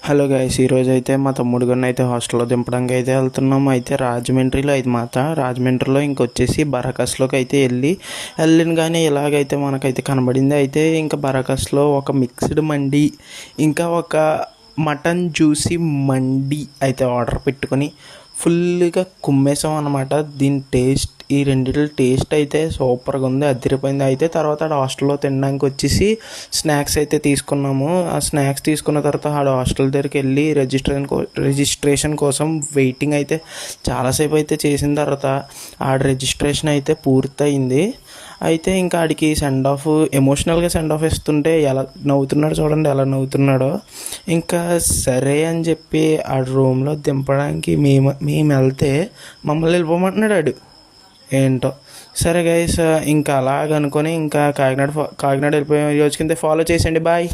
Hello guys, ఈరోజు అయితే మా తమ్ముడు గారిని అయితే హాస్టల్లో దింపడానికి అయితే వెళ్తున్నాము. అయితే రాజమండ్రిలో అయితే రాజమండ్రిలో ఇంకొచ్చేసి బరాకస్లోకి అయితే వెళ్ళిన కానీ ఇలాగైతే మనకైతే కనబడింది. అయితే ఇంకా బరాకస్లో ఒక మిక్స్డ్ మండి ఇంకా ఒక మటన్ జ్యూసీ మండి అయితే ఆర్డర్ పెట్టుకొని ఫుల్గా కుమ్మేసాం అనమాట. ఈ రెండిటి టేస్ట్ అయితే సూపర్గా ఉంది, అదిరిపోయింది. అయితే తర్వాత ఆడ హాస్టల్లో తినడానికి వచ్చేసి స్నాక్స్ అయితే తీసుకున్నాము. ఆ స్నాక్స్ తీసుకున్న తర్వాత ఆడ హాస్టల్ దగ్గరికి వెళ్ళి రిజిస్ట్రేషన్ కోసం వెయిటింగ్ అయితే చాలాసేపు అయితే చేసిన తర్వాత ఆడ రిజిస్ట్రేషన్ అయితే పూర్తయింది. అయితే ఇంకా ఆడికి ఎమోషనల్గా సెండ్ ఆఫ్ ఇస్తుంటే ఎలా నవ్వుతున్నాడు చూడండి, ఎలా నవ్వుతున్నాడో. ఇంకా సరే అని చెప్పి ఆ రూమ్లో దింపడానికి మేము వెళ్తే మమ్మల్ని వెళ్ళిపోమంటున్నాడు ఆడు. ఏంటో సరే గైస్, ఇంకా అలాగనుకొని ఇంకా కాకినాడ వెళ్ళిపోయాం. ఈ రోజు కింద ఫాలో చేసేయండి. బాయ్.